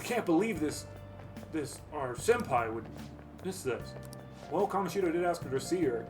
can't believe our senpai would miss this. Well, Kamoshida did ask her to see her,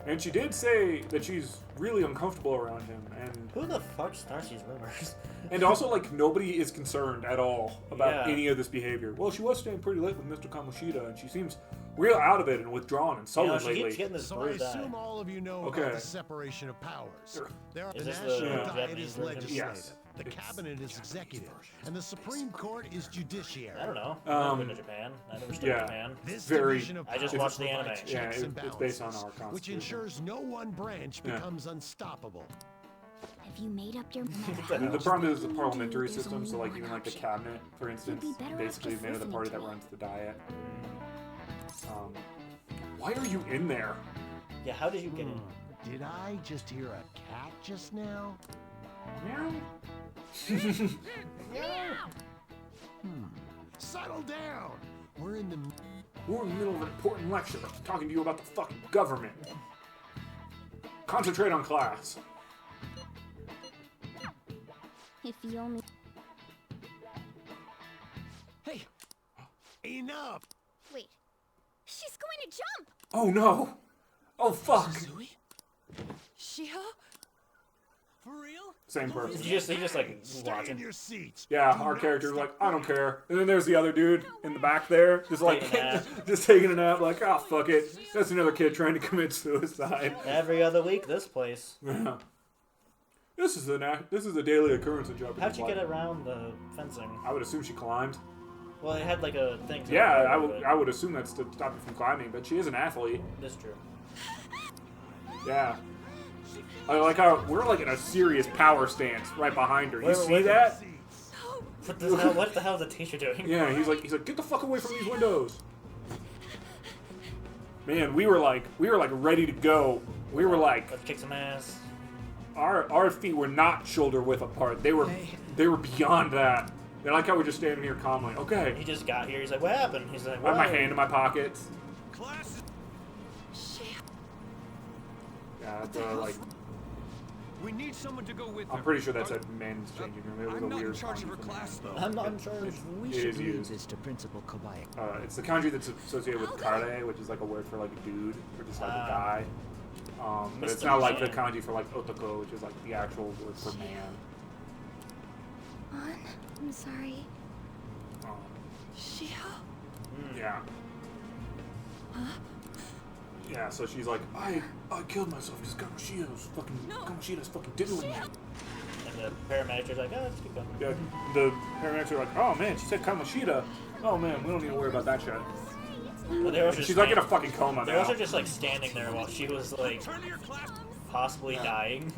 and she did say that she's really uncomfortable around him, and who the fuck starts these rumors? and also, like, nobody is concerned at all about any of this behavior. Well, she was staying pretty late with Mr. Kamoshida, and she seems real out of it and withdrawn and sullen she lately. keeps getting this So I assume all of you know about the separation of powers. There are the national diet is legislative, Yes. the cabinet is executive, and the Supreme Court is judiciary. I don't know. I've been to Japan. I never studied Japan. This very- division of I just powers watched the anime. provides Yeah, checks and it's based on balances, our constitution. which ensures no one branch becomes unstoppable. Have you made up your The problem is the parliamentary system, so like even like the cabinet, for instance, basically is made of the party that runs the diet. Why are you in there? Yeah, how did you get in? Did I just hear a cat just now? Meow. Settle down. We're in the middle of an important lecture. I'm talking to you about the fucking government. Concentrate on class. If you only... Hey, enough. Wait. She's going to jump! Oh no! Oh fuck! Shiho? For real? Same person. He just like Stay in watching. your seats. Yeah, our character's like, I don't care. And then there's the other dude in the back there, just like, Taking a nap. just taking a nap, like, oh fuck it. That's another kid trying to commit suicide. Every other week, this place. Yeah. This is a daily occurrence in Japanese How'd you life. get around the fencing? I would assume she climbed. Well, it had like a thing. To Yeah, it, I would assume that's to stop you from climbing, but she is an athlete. That's true. Yeah. I like how we're like in a serious power stance right behind her. You Wait, see wait. that? What the hell is the teacher doing? Yeah, he's like, get the fuck away from these windows. Man, we were like ready to go. We were like, Let's kick some ass. our feet were not shoulder width apart. They were beyond that. They like how we're just standing here calmly. Okay. He just got here. He's like, what happened? He's like, I have my "Whoa." hand in my pockets. Class. Yeah, it's like We need someone to go with I'm her. pretty sure that's a men's changing room. It was I'm a not in weird charge of her kanji for class, men. though. I'm not in charge. We It should is leave used. this to Principal Kobayashi. It's the kanji that's associated with kare, which is like a word for like a dude or just like a guy. But it's not like the kanji for like otoko, which is like the actual word for man. I'm sorry. Shiho? Yeah. Yeah, so she's like, I killed myself because Kamoshida's fucking diddling me. And the paramedics are like, oh, let's keep going. Yeah, the paramedics are like, oh man, she said Kamoshida. Oh man, we don't need to worry about that shit. But they were just She's like in a fucking coma They're now. also just like standing there while she was like possibly dying.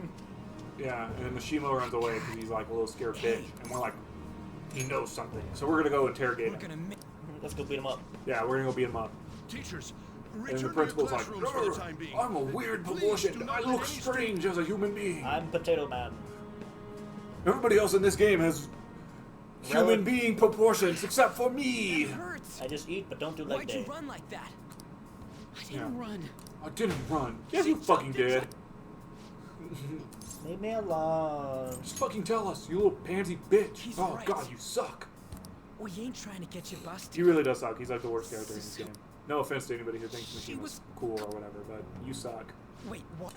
Yeah, and then the Shimo runs away because he's like a little scared bitch, and we're like, he knows something. So we're gonna go interrogate him. Let's go beat him up. Yeah, we're gonna go beat him up. Teachers, And the return to your principal's like, classrooms for the time being. I'm a weird proportion. I look strange as a human being. I'm Potato Man. Everybody else in this game has human Rel- being proportions except for me. Hurts. I just eat, but don't do leg Why'd you day. run like that? I Yeah. didn't run. I didn't run. Yes, you fucking did. Leave me alone. Just fucking tell us, you little pansy bitch. He's Oh right. god, you suck. We ain't trying to get you busted. He really does suck. He's like the worst character in this game. No offense to anybody who thinks Mishima's cool or whatever, but you suck. Wait, what?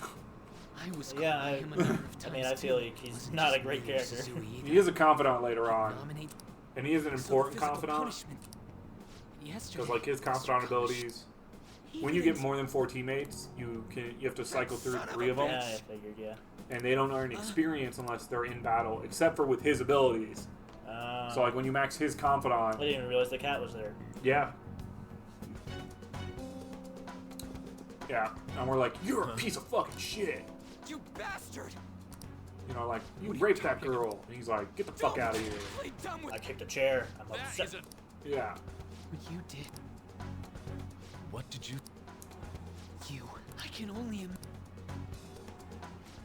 I was Yeah, calling him a number of I mean, times, I feel too. like he's Wasn't not a just great me or character. Suzui either. He is a confidant later on, Dominate. and he is an So important physical confidant punishment. Yesterday, because like his confidant abilities. When you get more than 4 teammates, you have to cycle through 3 of them, Yeah, I figured, yeah. and they don't earn experience unless they're in battle, except for with his abilities. So like when you max his I confidant, didn't even realize the cat was there. yeah. Yeah, and we're like, you're a piece of fucking shit. You bastard! You know, like, you raped that girl. And he's like, get the fuck out of here. Play dumb with I kicked a chair. I'm upset. Yeah. what you did. What did you? You. I can only imagine.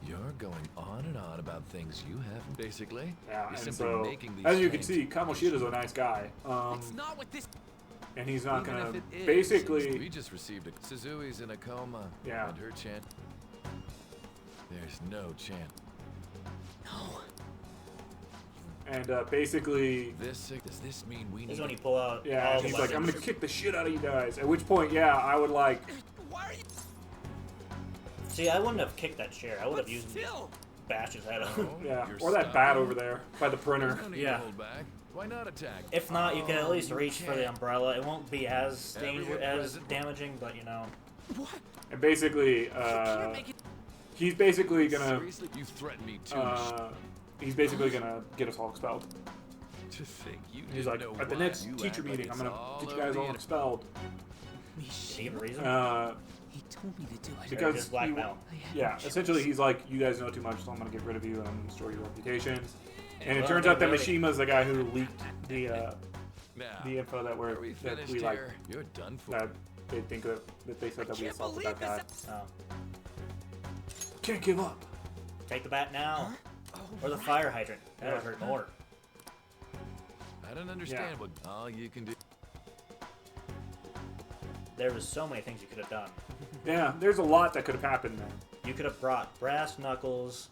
You're going on and on about things you haven't. Basically, Yeah, you're and simply so, making these as you can claims. see, Kamoshida's a nice guy. It's not what this. And he's not Even gonna, if it is, basically, we just received a Suzui's in a coma. Yeah. And her chant. There's no chant. No. And basically, Does this mean we This need is when you pull out yeah, all and the he's like, I'm weapons. gonna kick the shit out of you guys. At which point, yeah, I would like, Why are you See, I wouldn't have kicked that chair. I would have used still? bash his head off. yeah, You're or that stuck bat in? over there by the printer. No need Yeah. to hold back. Why not attack? If not, you can at least Oh, reach for the umbrella. It won't be as Everyone as present? damaging, but you know. What? And basically, he's basically gonna, Seriously, you threatened me too much. he's basically gonna get us all expelled. To think you He's didn't like, know at the why. next You teacher act like meeting, I'm it's gonna all get you over guys the all internet. expelled. Did he give a reason? He told me to do it. Because just blackmail. yeah, essentially he's like, you guys know too much, so I'm gonna get rid of you and I'm gonna destroy your reputations. And it Well, turns out that really- Mishima's the guy who leaked the Now, info that are we finished we like here? You're done for. that they think that they said that we Can't assaulted believe that guy. Oh. Can't give up. Take the bat now. Oh, Or the fire hydrant. That would hurt more. I don't understand what all you can do. There was so many things you could have done. Yeah, there's a lot that could have happened there. You could have brought brass knuckles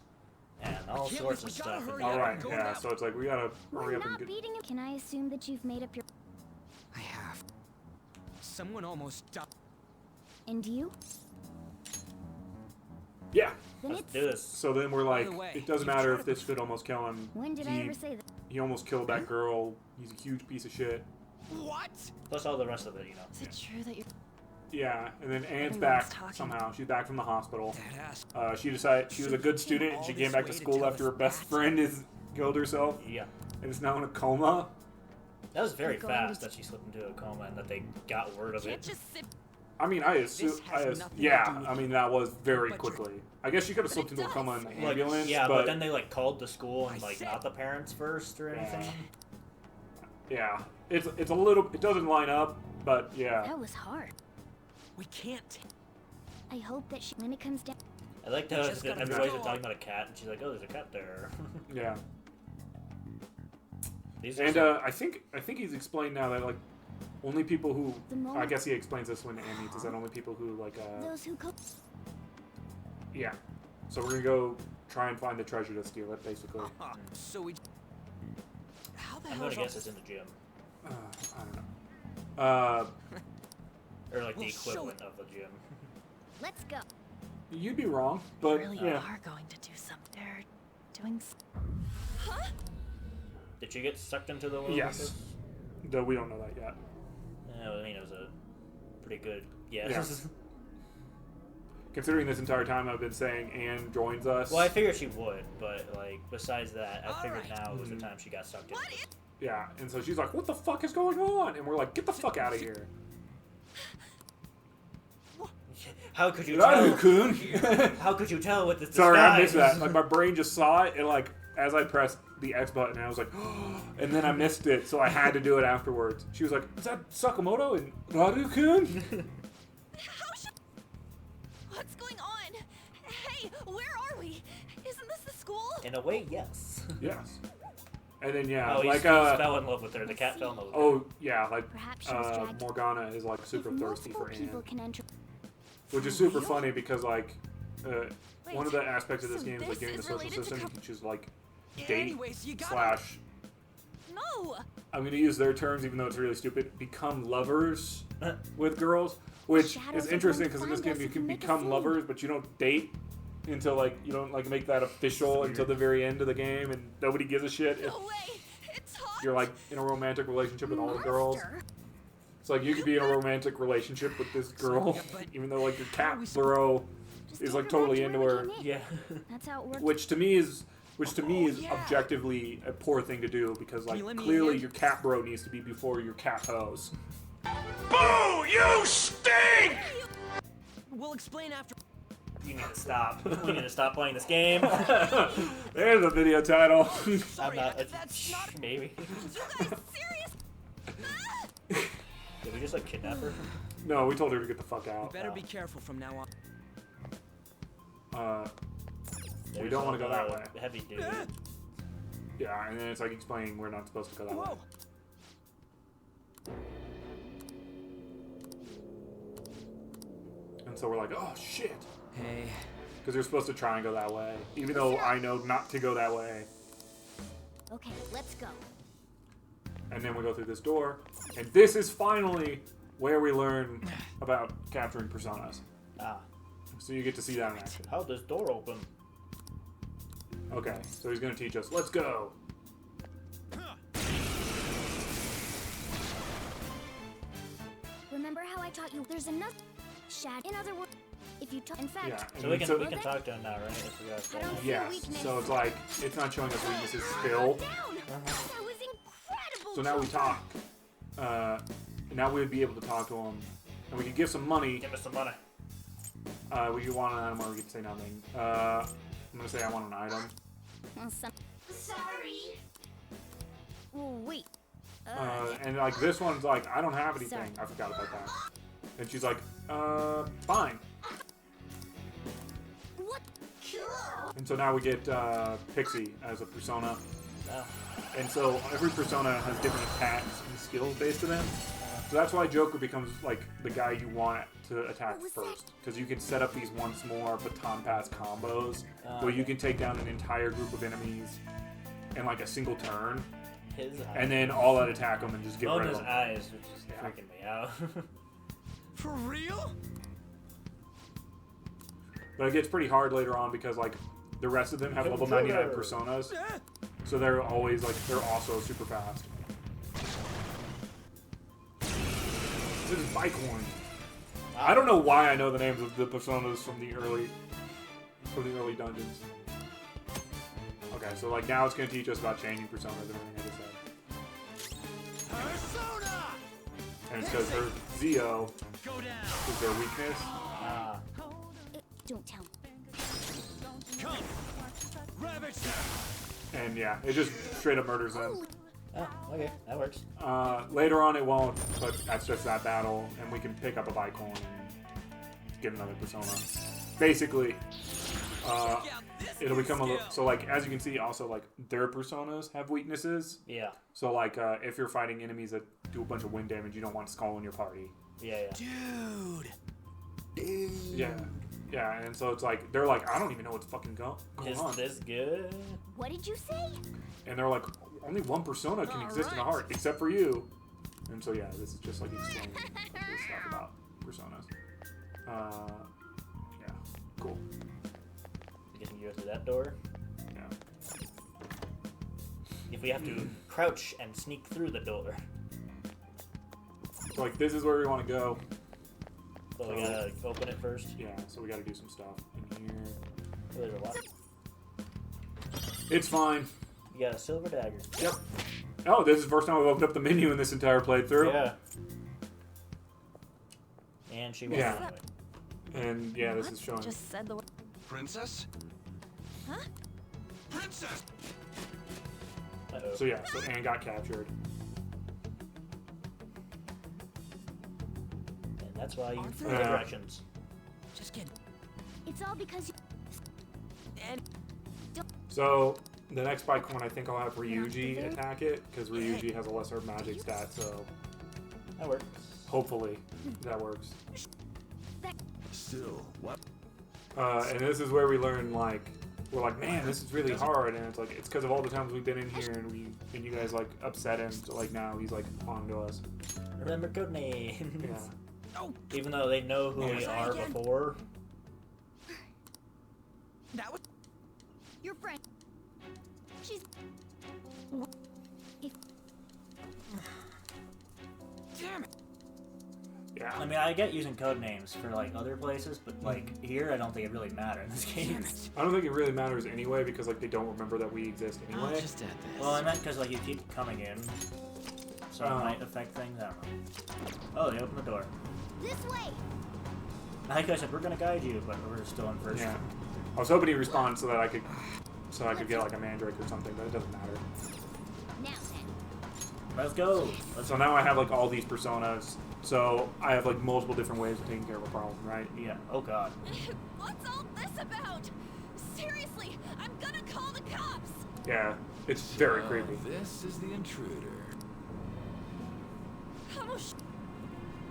and all can't sorts of believe we gotta stuff. hurry All up. right, Go yeah. now. So it's like we gotta hurry We're up and not get. beating him. Can I assume that you've made up your... I have. Someone almost died. And you? Yeah. Then Let's it's... do this. So then we're like, the way, it doesn't you've matter tried if this could almost kill him. When did I ever say that? He almost killed that girl. He's a huge piece of shit. What? Plus all the rest of it, you know. Is it true that you're... Yeah, and then Anne's Everyone's back talking. somehow. She's back from the hospital. That ass. She decided she was a good student and she came back to school after her best friend has killed herself Yeah. and is now in a coma. That was very You're going fast to- that she slipped into a coma and that they got word of Can't it. just sit... I mean, I assume, This has nothing to do yeah, with I mean, that was very But you're- quickly. I guess she could have But slipped it into a coma in the does. Like, ambulance, yeah, but then they like called the school and I like said- not the parents first or anything. yeah, it's a little, it doesn't line up, but yeah. That was hard. We can't. I hope that she... When it comes down... I like We how just gotta everybody's go. talking about a cat and she's like, oh, there's a cat there. Yeah. These are And some- I think he's explained now that like only people who The I moment- guess he explains this when Anne meets is that only people who like Those who co... yeah. So we're gonna go try and find the treasure to steal it, basically. So we. How the I'm hell gonna is all guess this? it's in the gym. I don't know. Or like the We'll show equivalent of the gym. Let's go. You'd be wrong, but really yeah. are going to do something. They're doing... Did you get sucked into the world? Yes. Though we don't know that yet. I mean, it was a pretty good guess. Yeah. Considering this entire time I've been saying Anne joins us. Well, I figured she would, but like besides that, I figured Alright. now was the time she got sucked in. Yeah, and so she's like, "What the fuck is going on?" And we're like, "Get the fuck out of here!" How could you tell? Radu-kun. How could you tell with this Sorry, I disguise? missed that. Like my brain just saw it, and like as I pressed the X button, I was like, and then I missed it, so I had to do it afterwards. She was like, "Is that Sakamoto and Radu-kun?" What's going on? Hey, where are we? Isn't this the school? In a way, yes. Yes. And then yeah, Oh, he like fell in love with her. The cat fell in love with her. oh yeah, like Perhaps she was dragged... Morgana is like super If thirsty multiple for people Anne, can enter... which is For super real? funny because like one of the aspects of this so game is like this getting the is social related to system. You can choose like date Anyways, you gotta. slash. No! I'm gonna use their terms, even though it's really stupid. Become lovers with girls, which Shadows is are interesting going to because in this find game us you if can we make a become scene. lovers, but you don't date until like you don't like make that official until the very end of the game, and nobody gives a shit if No way! It's hot! you're like in a romantic relationship with all the girls. Monster. It's like you could be in a romantic relationship with this girl, even though like your cat bro Just is take like her totally back to into where her, we came in. Yeah. That's how it works. which to me is yeah. objectively a poor thing to do because like you lend me a clearly hand? your cat bro needs to be before your cat hoes. Boo! You stink! We'll explain after. You need to stop. We need to stop playing this game. There's a video title. I'm Sorry, not. that's not. Maybe. You guys serious? Did we just like kidnap her? No, we told her to get the fuck You out. better be careful from now on. We don't wanna go that way. Heavy dude. Yeah, and then it's like explaining we're not supposed to go that way. Whoa! And so we're like, oh shit. Hey. Because you're supposed to try and go that way. Even though I know not to go that way. Okay, let's go. And then we go through this door, and this is finally where we learn about capturing personas. Ah. So you get to see that in action. How'd this door open? Okay, so he's gonna teach us. Let's go. Remember how I taught you? There's another shad. In other words, if you talk, in fact, Yeah. So we can talk to him now, right? If we got I don't see Yes. weakness. So it's like it's not showing us weaknesses still. Down. That was incredible. So now we Joker. talk. Now we would be able to talk to him, and we could give some money. Give us some money. We could want an item, or we could say nothing. I'm gonna say I want an item. Sorry. Oh, wait. And like this one's like I don't have anything. Sorry. I forgot about that. And she's like, fine. What? And so now we get Pixie as a persona. Oh. And so every persona has different attacks and skills based to them. So that's why Joker becomes like the guy you want to attack first. Because you can set up these once more baton pass combos where you can take down an entire group of enemies in like a single turn. His eyes. And then all out attack them and just get rid of his them. eyes, which is freaking me out. For real? But it gets pretty hard later on because like the rest of them have level 99 personas. So they're always like they're also super fast. This is Bicorn. I don't know why I know the names of the personas from the early dungeons. Okay, so like now it's gonna teach us about changing personas and everything I just said. Persona! And it's because her Zio Go down. is their weakness. Ah. Don't tell me. Come. Ravage them. And yeah, it just straight up murders them. Oh, okay, that works. Later on it won't, but that's just that battle, and we can pick up a Bicorn and get another persona. Basically, it'll become a little, so like, as you can see, also like, their personas have weaknesses. Yeah. So like, if you're fighting enemies that do a bunch of wind damage, you don't want Skull in your party. Yeah. Dude. Yeah. Yeah, and so it's like, they're like, I don't even know what's fucking going Is on. this good? What did you say? And they're like, only one persona can exist in a heart, except for you. And so yeah, this is just like explaining this stuff about personas. Yeah, cool. I guess we can go through that door. Yeah. If we have to crouch and sneak through the door. So like this is where we want to go. So we gotta open it first. Yeah, so we gotta do some stuff in here. Oh, there's a lot. It's fine. You got a silver dagger. Yep. Oh, this is the first time I've opened up the menu in this entire playthrough. Yeah. And she won Yeah. anyway. And yeah, this is showing. Just said the word. Princess? Huh? Princess! Uh-oh. So yeah, so Anne got captured. And that's why you follow Yeah. directions. Just kidding. It's all because you. So the next Bicorn, I think I'll have Ryuji attack it because Ryuji has a lesser magic stat. So That works. hopefully that works. Still, what? And this is where we learn like we're like, man, this is really hard, and it's like it's because of all the times we've been in here and you guys like upset him. So like now he's like on to us. Remember code names. Yeah. Even though they know who we are before. That was. Your friend. She's. Damn it. Yeah. I mean, I get using code names for like other places, but like here, I don't think it really matters in this game. I don't think it really matters anyway because like they don't remember that we exist I'll anyway. just add this. Well, I meant because like you keep coming in, so it might affect things. I don't know. Oh, they opened the door. This way. Like I said, we're gonna guide you, but we're still in first. Yeah. I was hoping he'd respond so that I could get like a Mandrake or something, but it doesn't matter. Now then. Let's go. So now I have like all these personas. So I have like multiple different ways of taking care of a problem, right? Yeah. Oh God. What's all this about? Seriously, I'm gonna call the cops. Yeah, it's very creepy. This is the intruder. Kamoshida.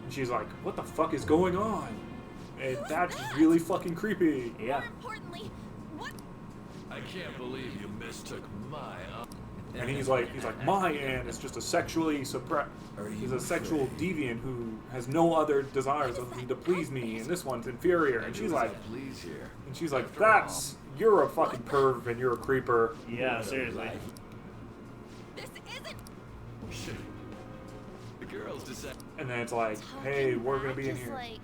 And she's like, what the fuck is going on? And that's really fucking creepy. Yeah. More importantly, what? I can't believe you mistook my. And he's like, my Anne is just a sexually suppressed. He's a sexual deviant who has no other desires other than to please me, and this one's inferior. And she's like, you're a fucking perv and you're a creeper. Yeah, seriously. This isn't. Shit. The girls decide. And then it's like, hey, we're gonna be in here. Like...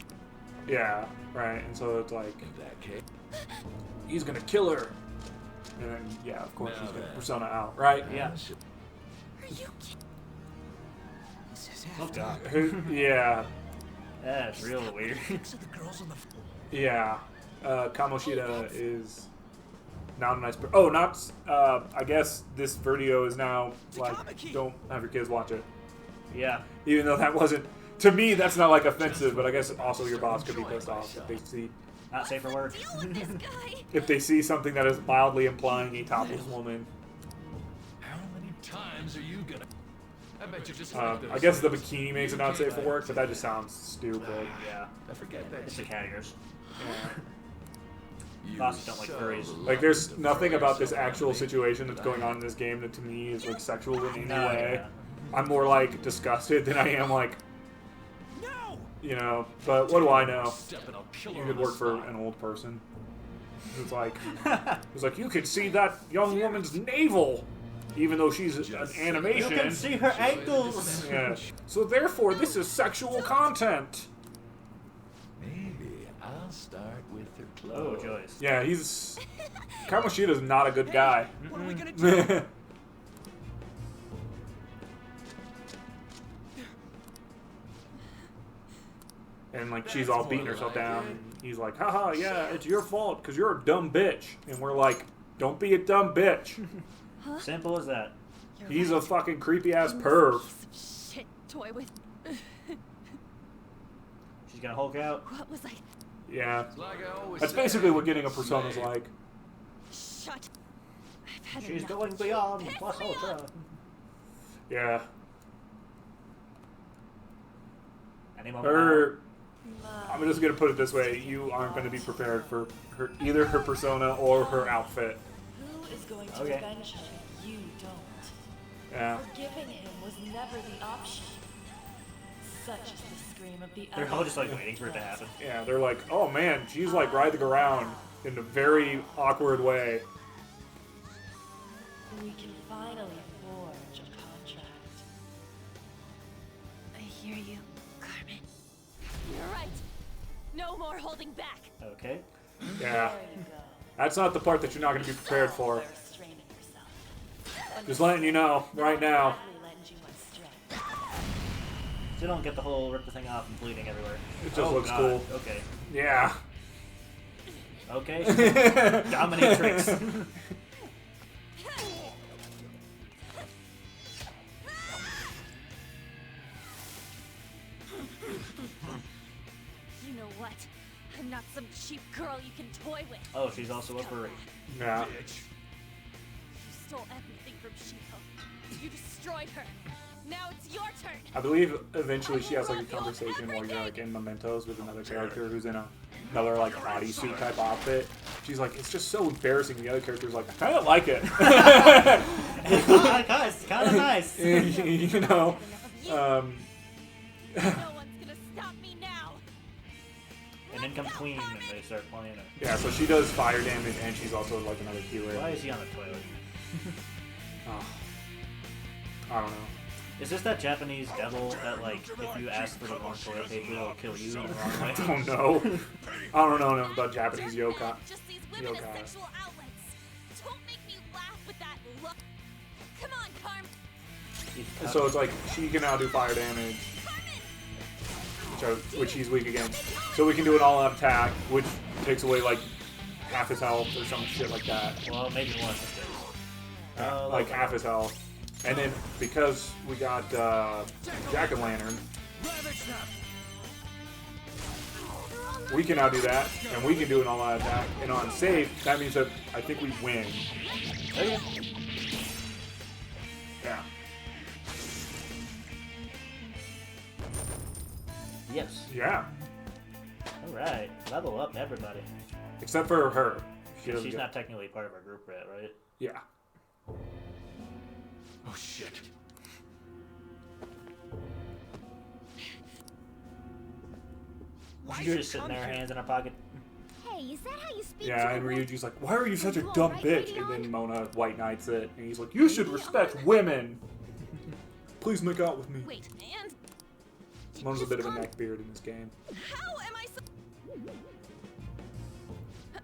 Yeah, right. And so it's like, In that case. he's gonna kill her. And then, yeah, of course, he's gonna persona out, right? Yeah. Are you kidding? Oh god. Yeah. That's real weird. Yeah. Kamoshida is not a nice person. Oh, not. I guess this video is now like, don't have your kids watch it. Yeah. Even though that wasn't. To me, that's not like offensive, but I guess also your boss could be pissed off if they see. Not safe for work. Deal with this guy. If they see something that is mildly implying a topless woman. How many times are you gonna? I bet you just. I guess the bikini makes it not safe for work, but that just sounds stupid. Yeah. I forget that. It's the carriers. You Bosses don't like furries. Like, there's nothing about this actual situation that's going on in this game that to me is like sexual in any No, way. yeah. I'm more like disgusted than I am like, you know. But what do I know? You could work for an old person. It's like, you could see that young woman's navel, even though she's an animation. You can see her ankles. Yeah. So therefore, this is sexual content. Maybe I'll start with her Oh, clothes. Joyce. Yeah, he's Kamoshida's not a good guy. What are we gonna do? And like she's all beating herself down. And he's like, haha, yeah, it's your fault because you're a dumb bitch. And we're like, don't be a dumb bitch. Simple as that. You're He's a right. fucking creepy ass perv. Piece of shit toy with. She's gonna Hulk out. What was I? Yeah. Like I always That's say, basically what getting a persona's like. Shut. I've had She's enough. going beyond Piss plus me ultra. off. Yeah. Any moment Her, now. I'm just gonna put it this way: you aren't going to be prepared for her, either her persona or her outfit. Who is going to Okay. avenge him? You don't. Yeah. Forgiving him was never the option. Such is the scream of the They're all just like waiting for it to happen. Yeah, they're like, oh man, she's like writhing around in a very awkward way. We can finally forge a contract. I hear you, Carmen. You're right. No more holding back. Okay. Yeah. There you go. That's not the part that you're not going to be prepared for. By restraining yourself. Just letting you know right now. Gladly lend you my strength. Still don't get the whole rip the thing off and bleeding everywhere. It just looks God. cool. Okay. Yeah. Okay. Dominatrix. You know what? I'm not some cheap girl you can toy with. Oh, she's also a furry. Yeah. You stole everything from Shiko. You destroyed her. Now it's your turn. I believe eventually she has like a conversation while you're like in Mementos with another character who's in another like bodysuit type outfit. She's like, it's just so embarrassing. The other character's like, I kind of like it. It's kind of nice. You know. No one's gonna stop me now. And then comes Queen and they start playing it. Yeah, so she does fire damage and she's also like another healer. Why is he on the toilet? Oh. I don't know. Is this that Japanese devil that, like, if you ask for the wrong toilet paper, it'll kill you in the wrong way? I don't know. I don't know enough about Japanese yokai. Just these women as Yokai. sexual outlets. Don't make me laugh with that look. Come on, Carm. So it's like she can now do fire damage, which he's weak against. So we can do an all-out attack, which takes away like half his health or some shit like that. Well, maybe one of these days. Like half his health. And then because we got Jack-o'-lantern, we can now do that, and we can do an all-out attack. And on safe, that means that I think we win. Okay. Yeah. Yes. Yeah. Alright. Level up, everybody. Except for her. She doesn't She's get- not technically part of our group yet, right? Yeah. Oh shit. She's just sitting there, hands in her pocket. Hey, is that how you speak Yeah, to and a woman? Ryuji's like, why are you such a You dumb alright, bitch? Lady And then On? Mona white knights it, and he's like, you should respect women. Please make out with me. Wait, and Mona's a bit of a neckbeard in this game. how am I so...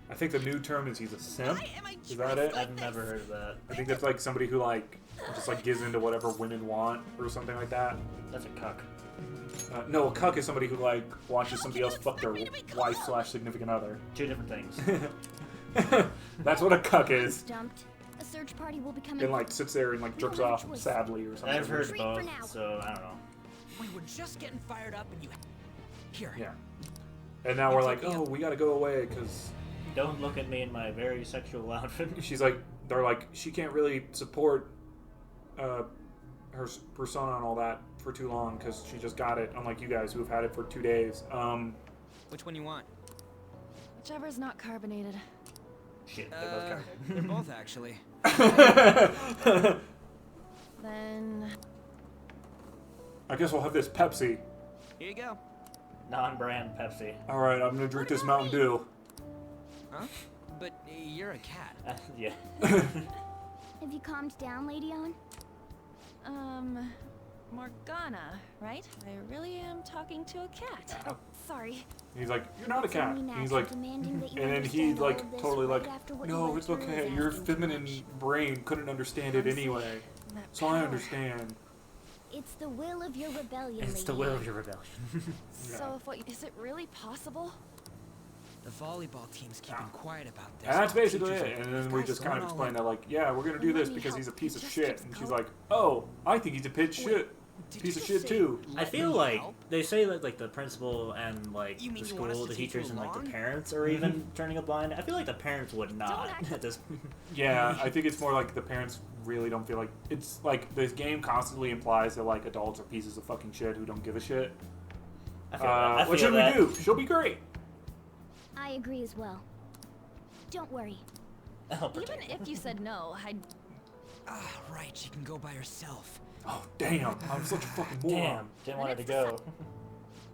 I think the new term is he's a simp. Why am I Is that it? dressed like I've never heard of that. I think that's like somebody who like just like gives into whatever women want or something like that. That's a cuck. No, a cuck is somebody who like watches somebody else fuck their wife/significant other. Two different things. That's what a cuck is. Dumped. A search party will be coming. And like sits there and like jerks off sadly or something. I've heard Treat for both, now. so I don't know. We were just getting fired up and you... Here. Yeah. And now we're like, oh, we gotta go away because Don't look at me in my very sexual outfit. she's like, they're like, she can't really support her persona and all that for too long because she just got it, unlike you guys who have had it for 2 days. Which one you want? Whichever's not carbonated. Shit, they're both covered. They're both actually. Then... I guess we'll have this Pepsi. Here you go. Non-brand Pepsi. Alright, I'm gonna drink this Mountain Dew. Huh? But you're a cat. Yeah. Have you calmed down, Lady On? Morgana, right? I really am talking to a cat. Oh, sorry. He's like, you're not a It's got. only And he's natural like, demanding that you and then he understand all like of this totally right like, after what you no, went it's through okay. is Your asking too feminine much. brain couldn't understand it I'm anyway. That So I power. understand. It's the will of your rebellion, It's the Lady will On. of your rebellion. So if what is it really possible? The volleyball team's keeping quiet about this. That's basically Teachers it. are- And then this we guy's just kind of going all explain in. that like, yeah, we're gonna do Let this me because help. he's a piece It of just shit. keeps And she's going. like, oh, I think he's a piece of shit. Did Piece you of just shit say, too. I "Let feel me like help"? they say that like the principal and like You mean the you want us school, to the take teachers, you and like the along? parents are even turning a blind. I feel like the parents would not act at this. Yeah, I think it's more like the parents really don't feel like it's like this game constantly implies that like adults are pieces of fucking shit who don't give a shit. I feel that. I What feel should that. we do? She'll be great. I agree as well. Don't worry. I'll Even protect if you said no, I'd... Ah, right. She can go by herself. Oh damn! I'm such a fucking moron. Damn, didn't want it to go.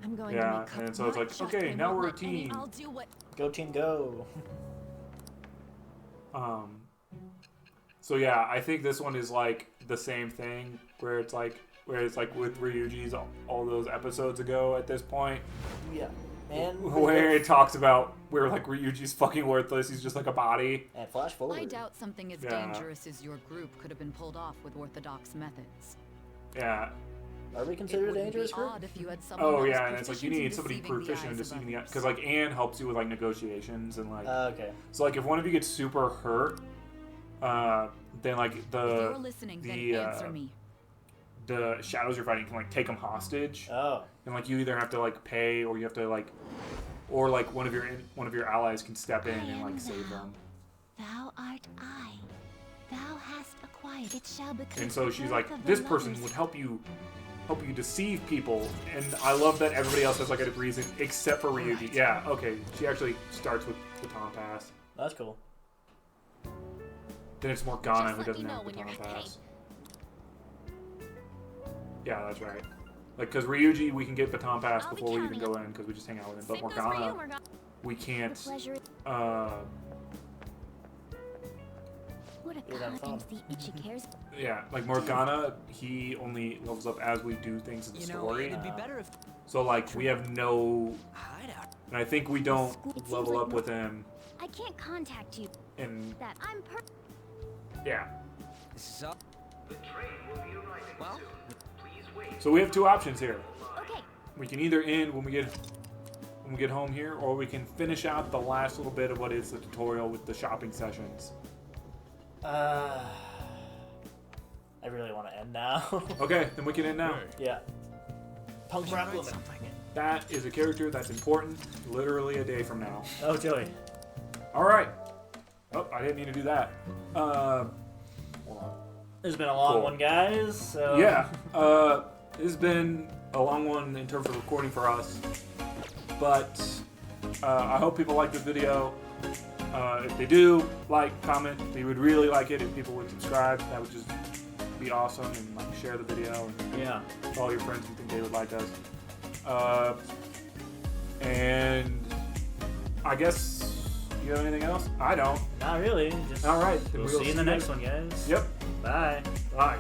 I'm going Yeah, to make and Cup so it's not like, just okay, I now won't we're a let any- team. I'll do what... Go team, go. So yeah, I think this one is like the same thing where it's like with Ryuji's all those episodes ago at this point. Yeah. And Where it talks about where like Ryuji's fucking worthless, he's just like a body. and flash forward. I doubt something as Yeah. dangerous as your group could have been pulled off with orthodox methods. Yeah. Are we It considered a wouldn't dangerous be group? odd if you had someone Oh else yeah, and it's like you proficient in need somebody deceiving the proficient in eyes of deceiving the others. because like Anne helps you with like negotiations and like Okay. so like if one of you gets super hurt, then like If you're the listening, the, then answer me. the shadows you're fighting can like take them hostage. Oh. And like you either have to like pay or you have to like, or like one of your allies can step in and like save them. Thou art I. Thou hast acquired. It shall become. And so the she's birth like, of the this person lovers. would help you deceive people. And I love that everybody else has like a reason except for Ryuji. Yeah, okay. She actually starts with Baton Pass. That's cool. Then it's Morgana Just who let doesn't me know have when you're Baton okay. Pass. Yeah, that's right. Like, because Ryuji, we can get Baton Pass I'll be before we even counting go in because we just hang out with him. But Same goes for you, Morgana, Morgana. we The can't. pleasure. What a Yeah, that's confidence fun. the itchy cares. Yeah, like Morgana, he only levels up as we do things in the You know, story. it'd be better if So like we have no, hideout. and I think we don't It seems level like up with him. I can't contact you. And That I'm yeah, This is up. Well, so we have two options here. okay. We can either end when we get home here, or we can finish out the last little bit of what is the tutorial with the shopping sessions. I really want to end now. Okay, then we can end now. Yeah. Punk rock woman. That is a character that's important, literally a day from now. Oh joy. All right. Oh, I didn't mean to do that. Hold on. It's been a long Cool. one, guys. So. Yeah, this has been a long one in terms of recording for us, but I hope people like this video. If they do, like, comment. We would really like it if people would subscribe. That would just be awesome and like share the video. And yeah. All your friends you think they would like us. And I guess you have anything else? I don't. Not really. Just all right. We'll see you in the next one, guys. Yep. Bye. Bye.